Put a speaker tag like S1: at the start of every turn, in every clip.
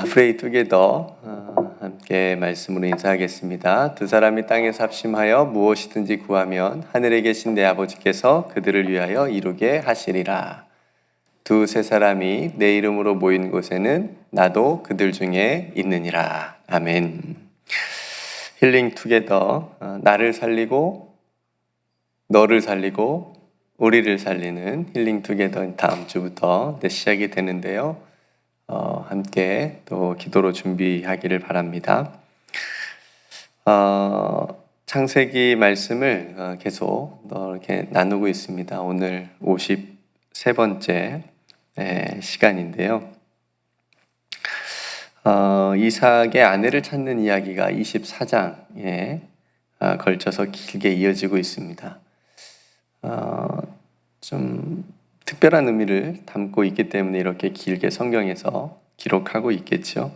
S1: Pray Together 함께 말씀으로 인사하겠습니다. 두 사람이 땅에서 합심하여 무엇이든지 구하면 하늘에 계신 내 아버지께서 그들을 위하여 이루게 하시리라. 두세 사람이 내 이름으로 모인 곳에는 나도 그들 중에 있느니라. 아멘. 힐링 투게더, 나를 살리고 너를 살리고 우리를 살리는 힐링 투게더 다음 주부터 시작이 되는데요. 함께 또 기도로 준비하기를 바랍니다. 창세기 말씀을 계속 이렇게 나누고 있습니다. 오늘 53번째 시간인데요. 이삭의 아내를 찾는 이야기가 24장에 걸쳐서 길게 이어지고 있습니다. 좀 특별한 의미를 담고 있기 때문에 이렇게 길게 성경에서 기록하고 있겠죠.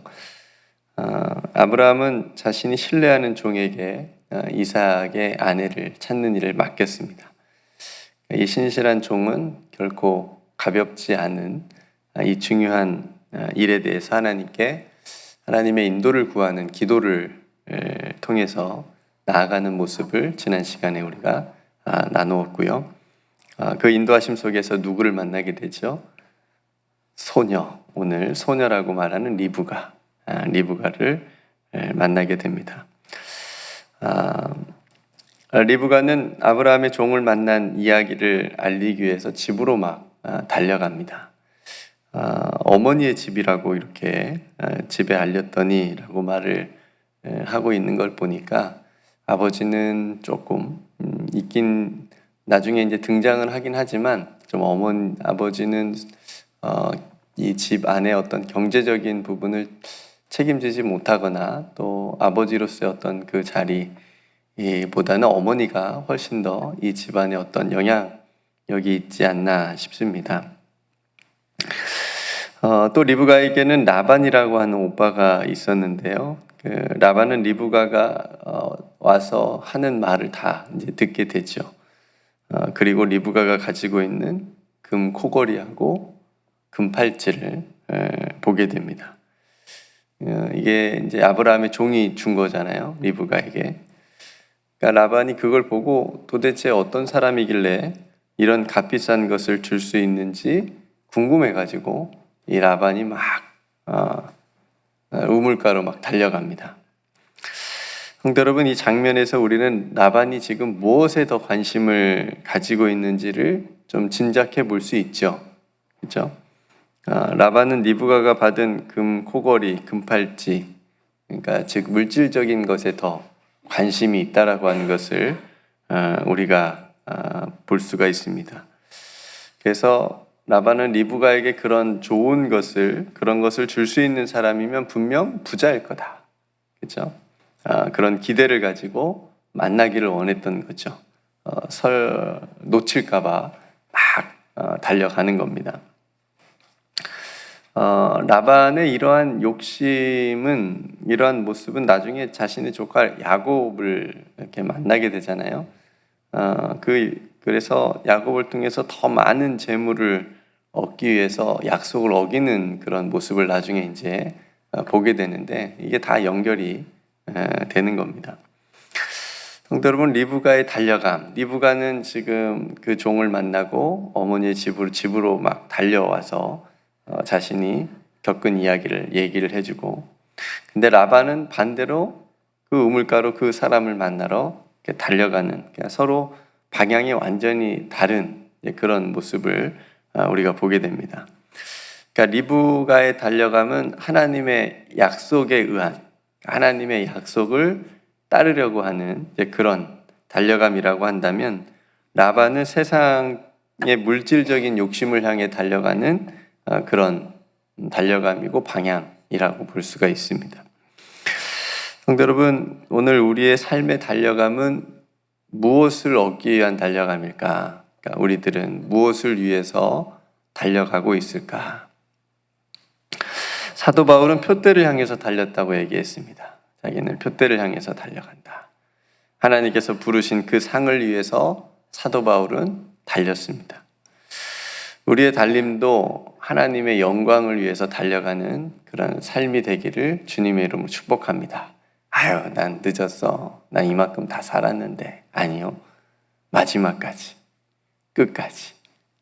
S1: 아브라함은 자신이 신뢰하는 종에게 이삭의 아내를 찾는 일을 맡겼습니다. 이 신실한 종은 결코 가볍지 않은 이 중요한 일에 대해서 하나님의 인도를 구하는 기도를 통해서 나아가는 모습을 지난 시간에 우리가 나누었고요. 그 인도하심 속에서 누구를 만나게 되죠? 소녀, 오늘 소녀라고 말하는 리브가를 만나게 됩니다. 리브가는 아브라함의 종을 만난 이야기를 알리기 위해서 집으로 막 달려갑니다. 어머니의 집이라고 이렇게 집에 알렸더니 라고 말을 하고 있는 걸 보니까 아버지는 조금 있긴 나중에 이제 등장을 하긴 하지만 좀 아버지는 이 집 안에 어떤 경제적인 부분을 책임지지 못하거나 또 아버지로서의 어떤 그 자리보다는 어머니가 훨씬 더 이 집안에 어떤 영향력이 있지 않나 싶습니다. 또 리브가에게는 라반이라고 하는 오빠가 있었는데요. 그 라반은 리브가가 와서 하는 말을 다 이제 듣게 되죠. 그리고 리브가가 가지고 있는 금 코걸이하고 금 팔찌를 보게 됩니다. 이게 이제 아브라함의 종이 준 거잖아요, 리브가에게. 그러니까 라반이 그걸 보고 도대체 어떤 사람이길래 이런 값비싼 것을 줄 수 있는지 궁금해가지고 이 라반이 막 우물가로 막 달려갑니다. 성도 여러분, 이 장면에서 우리는 라반이 지금 무엇에 더 관심을 가지고 있는지를 좀 짐작해 볼 수 있죠. 그렇죠? 라반은 리브가가 받은 금 코걸이, 금 팔찌, 그러니까 즉 물질적인 것에 더 관심이 있다라고 하는 것을 우리가 볼 수가 있습니다. 그래서 라반은 리브가에게 그런 좋은 것을, 그런 것을 줄 수 있는 사람이면 분명 부자일 거다. 그렇죠? 그런 기대를 가지고 만나기를 원했던 거죠. 놓칠까봐 막 달려가는 겁니다. 라반의 이러한 욕심은, 이러한 모습은 나중에 자신의 조카 야곱을 이렇게 만나게 되잖아요. 그래서 야곱을 통해서 더 많은 재물을 얻기 위해서 약속을 어기는 그런 모습을 나중에 이제 보게 되는데, 이게 다 연결이 되는 겁니다. 성도 여러분, 리브가의 달려감, 리브가는 지금 그 종을 만나고 어머니의 집으로 막 달려와서 자신이 겪은 이야기를 얘기를 해주고, 근데 라반은 반대로 그 우물가로 그 사람을 만나러 달려가는, 그러니까 서로 방향이 완전히 다른 그런 모습을 우리가 보게 됩니다. 그러니까 리브가의 달려감은 하나님의 약속에 의한, 하나님의 약속을 따르려고 하는 그런 달려감이라고 한다면, 라반은 세상의 물질적인 욕심을 향해 달려가는 그런 달려감이고 방향이라고 볼 수가 있습니다. 성도 여러분, 오늘 우리의 삶의 달려감은 무엇을 얻기 위한 달려감일까? 그러니까 우리들은 무엇을 위해서 달려가고 있을까? 사도 바울은 표대를 향해서 달렸다고 얘기했습니다. 자기는 표대를 향해서 달려간다. 하나님께서 부르신 그 상을 위해서 사도 바울은 달렸습니다. 우리의 달림도 하나님의 영광을 위해서 달려가는 그런 삶이 되기를 주님의 이름으로 축복합니다. 아유, 난 늦었어. 난 이만큼 다 살았는데. 아니요. 마지막까지, 끝까지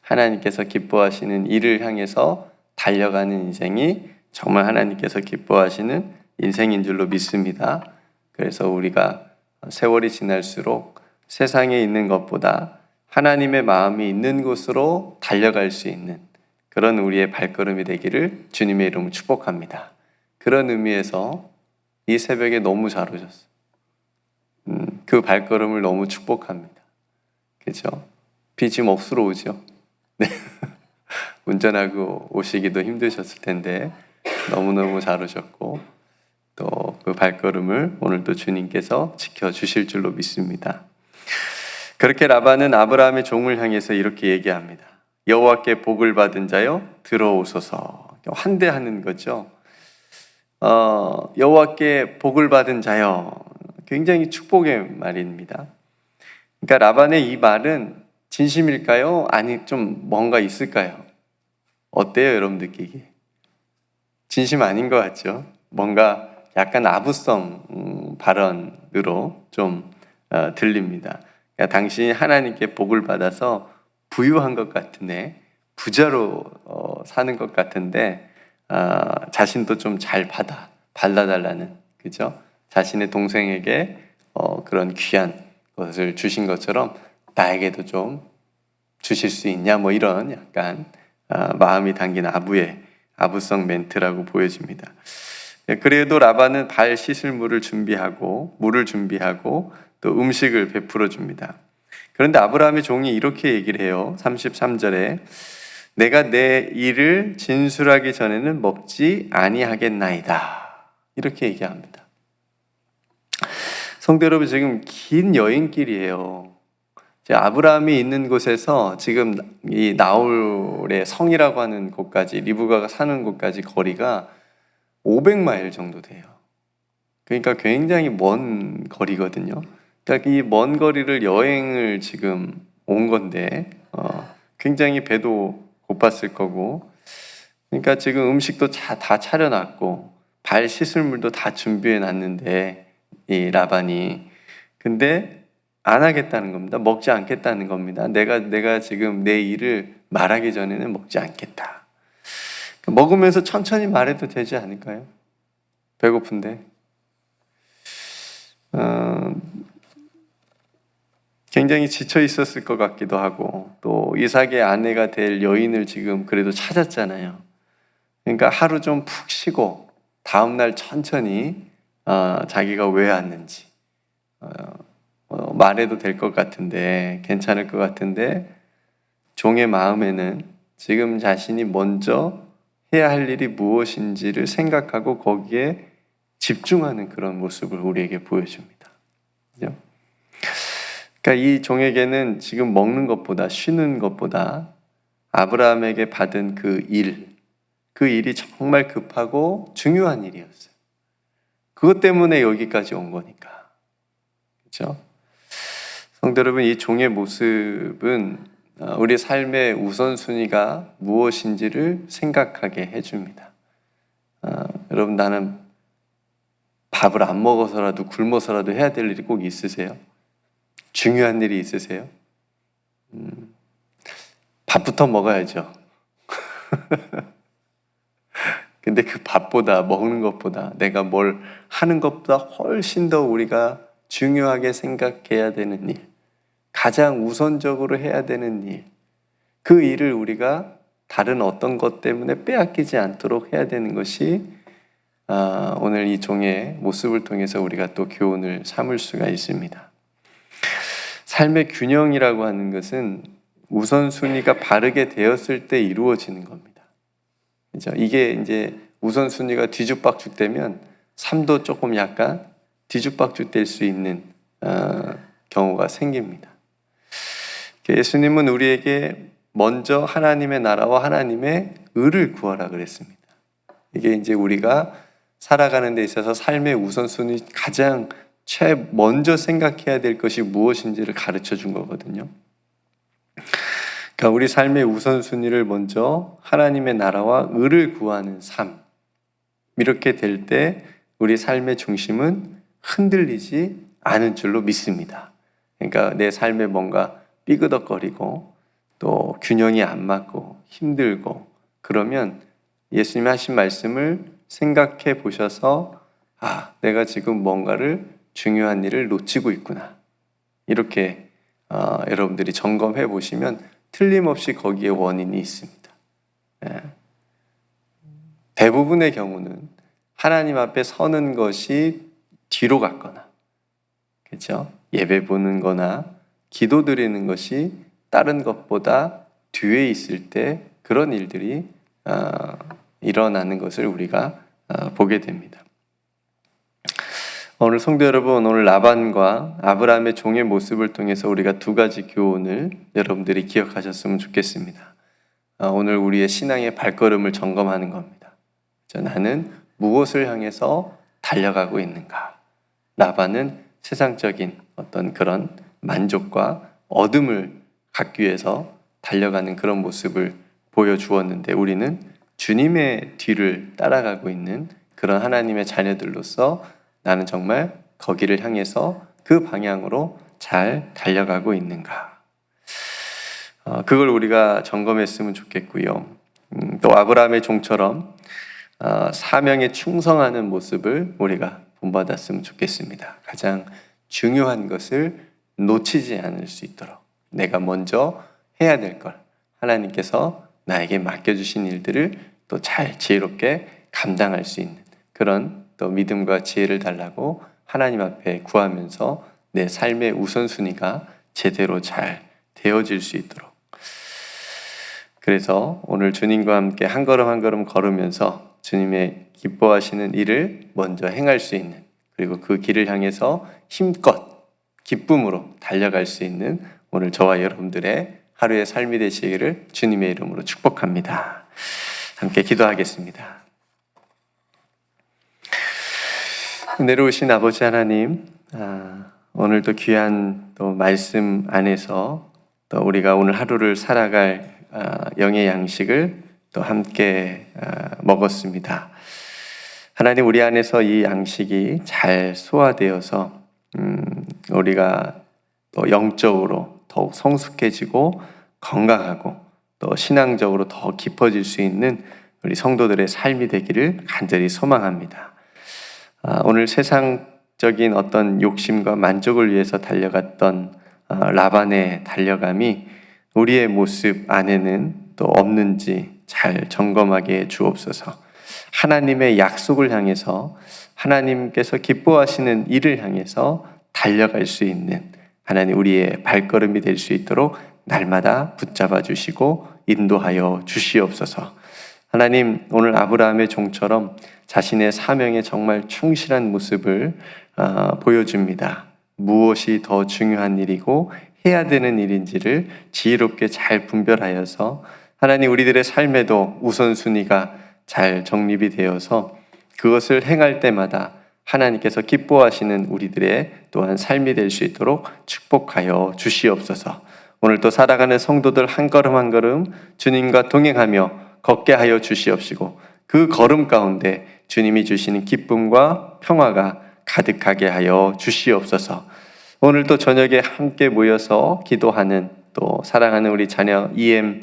S1: 하나님께서 기뻐하시는 일을 향해서 달려가는 인생이 정말 하나님께서 기뻐하시는 인생인 줄로 믿습니다. 그래서 우리가 세월이 지날수록 세상에 있는 것보다 하나님의 마음이 있는 곳으로 달려갈 수 있는 그런 우리의 발걸음이 되기를 주님의 이름으로 축복합니다. 그런 의미에서 이 새벽에 너무 잘 오셨어요. 그 발걸음을 너무 축복합니다. 그죠? 비 지금 억수로 오죠? 네. 운전하고 오시기도 힘드셨을 텐데 너무너무 잘 오셨고 또 그 발걸음을 오늘도 주님께서 지켜주실 줄로 믿습니다. 그렇게 라반은 아브라함의 종을 향해서 이렇게 얘기합니다. 여호와께 복을 받은 자여 들어오소서. 환대하는 거죠. 여호와께 복을 받은 자여, 굉장히 축복의 말입니다. 그러니까 라반의 이 말은 진심일까요? 아니 좀 뭔가 있을까요? 어때요, 여러분 느끼기에? 진심 아닌 것 같죠? 뭔가 약간 아부성 발언으로 좀 들립니다. 그러니까 당신이 하나님께 복을 받아서 부유한 것 같은데, 부자로 사는 것 같은데 자신도 좀 잘 발라달라는, 그죠? 자신의 동생에게 그런 귀한 것을 주신 것처럼 나에게도 좀 주실 수 있냐, 뭐 이런 약간 마음이 담긴 아부성 멘트라고 보여집니다. 그래도 라반은 발 씻을 물을 준비하고 또 음식을 베풀어 줍니다. 그런데 아브라함의 종이 이렇게 얘기를 해요. 33절에 내가 내 일을 진술하기 전에는 먹지 아니하겠나이다. 이렇게 얘기합니다. 성도 여러분, 지금 긴 여행길이에요. 아브라함이 있는 곳에서 지금 이 나홀의 성이라고 하는 곳까지, 리브가가 사는 곳까지 거리가 500마일 정도 돼요. 그러니까 굉장히 먼 거리거든요. 그러니까 이 먼 거리를 여행을 지금 온 건데 굉장히 배도 고팠을 거고, 그러니까 지금 음식도 다 차려놨고 발 씻을 물도 다 준비해 놨는데 이 라반이 근데 안 하겠다는 겁니다. 먹지 않겠다는 겁니다. 내가 지금 내 일을 말하기 전에는 먹지 않겠다. 먹으면서 천천히 말해도 되지 않을까요? 배고픈데. 굉장히 지쳐 있었을 것 같기도 하고, 또 이삭의 아내가 될 여인을 지금 그래도 찾았잖아요. 그러니까 하루 좀 푹 쉬고 다음날 천천히 자기가 왜 왔는지 말해도 될 것 같은데, 괜찮을 것 같은데, 종의 마음에는 지금 자신이 먼저 해야 할 일이 무엇인지를 생각하고 거기에 집중하는 그런 모습을 우리에게 보여줍니다. 그죠? 그러니까 이 종에게는 지금 먹는 것보다, 쉬는 것보다 아브라함에게 받은 그 일이 정말 급하고 중요한 일이었어요. 그것 때문에 여기까지 온 거니까. 그렇죠? 성도 여러분, 이 종의 모습은 우리 삶의 우선순위가 무엇인지를 생각하게 해줍니다. 여러분, 나는 밥을 안 먹어서라도 굶어서라도 해야 될 일이 꼭 있으세요? 중요한 일이 있으세요? 밥부터 먹어야죠. 근데 그 밥보다, 먹는 것보다, 내가 뭘 하는 것보다 훨씬 더 우리가 중요하게 생각해야 되는 일, 가장 우선적으로 해야 되는 일, 그 일을 우리가 다른 어떤 것 때문에 빼앗기지 않도록 해야 되는 것이 오늘 이 종의 모습을 통해서 우리가 또 교훈을 삼을 수가 있습니다. 삶의 균형이라고 하는 것은 우선순위가 바르게 되었을 때 이루어지는 겁니다. 그죠? 이게 이제 우선순위가 뒤죽박죽되면 삶도 조금 약간 뒤죽박죽될 수 있는 경우가 생깁니다. 예수님은 우리에게 먼저 하나님의 나라와 하나님의 의를 구하라 그랬습니다. 이게 이제 우리가 살아가는 데 있어서 삶의 우선순위 가장 먼저 생각해야 될 것이 무엇인지를 가르쳐 준 거거든요. 그러니까 우리 삶의 우선순위를 먼저 하나님의 나라와 의를 구하는 삶, 이렇게 될 때 우리 삶의 중심은 흔들리지 않은 줄로 믿습니다. 그러니까 내 삶에 뭔가 삐그덕거리고 또 균형이 안 맞고 힘들고 그러면 예수님이 하신 말씀을 생각해 보셔서 내가 지금 뭔가를 중요한 일을 놓치고 있구나. 이렇게 여러분들이 점검해 보시면 틀림없이 거기에 원인이 있습니다. 대부분의 경우는 하나님 앞에 서는 것이 뒤로 갔거나, 그렇죠? 예배 보는 거나 기도 드리는 것이 다른 것보다 뒤에 있을 때 그런 일들이 일어나는 것을 우리가 보게 됩니다. 오늘 성도 여러분, 오늘 라반과 아브라함의 종의 모습을 통해서 우리가 두 가지 교훈을 여러분들이 기억하셨으면 좋겠습니다. 오늘 우리의 신앙의 발걸음을 점검하는 겁니다. 나는 무엇을 향해서 달려가고 있는가? 라반은 세상적인 어떤 그런 만족과 얻음을 갖기 위해서 달려가는 그런 모습을 보여주었는데 우리는 주님의 뒤를 따라가고 있는 그런 하나님의 자녀들로서 나는 정말 거기를 향해서 그 방향으로 잘 달려가고 있는가? 그걸 우리가 점검했으면 좋겠고요. 또 아브라함의 종처럼 사명에 충성하는 모습을 우리가 본받았으면 좋겠습니다. 가장 중요한 것을 놓치지 않을 수 있도록 내가 먼저 해야 될 걸 하나님께서 나에게 맡겨주신 일들을 또 잘 지혜롭게 감당할 수 있는 그런 또 믿음과 지혜를 달라고 하나님 앞에 구하면서 내 삶의 우선순위가 제대로 잘 되어질 수 있도록, 그래서 오늘 주님과 함께 한 걸음 한 걸음 걸으면서 주님의 기뻐하시는 일을 먼저 행할 수 있는, 그리고 그 길을 향해서 힘껏 기쁨으로 달려갈 수 있는 오늘 저와 여러분들의 하루의 삶이 되시기를 주님의 이름으로 축복합니다. 함께 기도하겠습니다. 내려오신 아버지 하나님, 오늘도 귀한 또 말씀 안에서 또 우리가 오늘 하루를 살아갈 영의 양식을 또 함께 먹었습니다. 하나님, 우리 안에서 이 양식이 잘 소화되어서 우리가 또 영적으로 더욱 성숙해지고 건강하고 또 신앙적으로 더 깊어질 수 있는 우리 성도들의 삶이 되기를 간절히 소망합니다. 오늘 세상적인 어떤 욕심과 만족을 위해서 달려갔던 라반의 달려감이 우리의 모습 안에는 또 없는지 잘 점검하게 주옵소서. 하나님의 약속을 향해서, 하나님께서 기뻐하시는 일을 향해서 달려갈 수 있는 하나님 우리의 발걸음이 될 수 있도록 날마다 붙잡아 주시고 인도하여 주시옵소서. 하나님, 오늘 아브라함의 종처럼 자신의 사명에 정말 충실한 모습을 보여줍니다. 무엇이 더 중요한 일이고 해야 되는 일인지를 지혜롭게 잘 분별하여서 하나님 우리들의 삶에도 우선순위가 잘 정립이 되어서 그것을 행할 때마다 하나님께서 기뻐하시는 우리들의 또한 삶이 될 수 있도록 축복하여 주시옵소서. 오늘 또 살아가는 성도들 한 걸음 한 걸음 주님과 동행하며 걷게 하여 주시옵시고 그 걸음 가운데 주님이 주시는 기쁨과 평화가 가득하게 하여 주시옵소서. 오늘 또 저녁에 함께 모여서 기도하는 또 사랑하는 우리 자녀 EM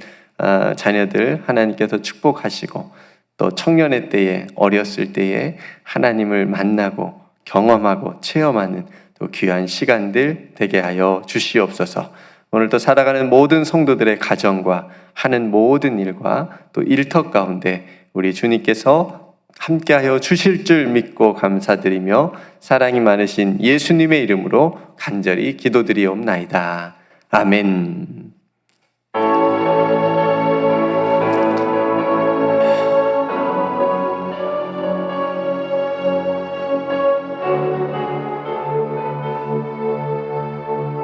S1: 자녀들 하나님께서 축복하시고 또 청년의 때에 어렸을 때에 하나님을 만나고 경험하고 체험하는 또 귀한 시간들 되게 하여 주시옵소서. 오늘도 살아가는 모든 성도들의 가정과 하는 모든 일과 또 일터 가운데 우리 주님께서 함께하여 주실 줄 믿고 감사드리며 사랑이 많으신 예수님의 이름으로 간절히 기도드리옵나이다. 아멘.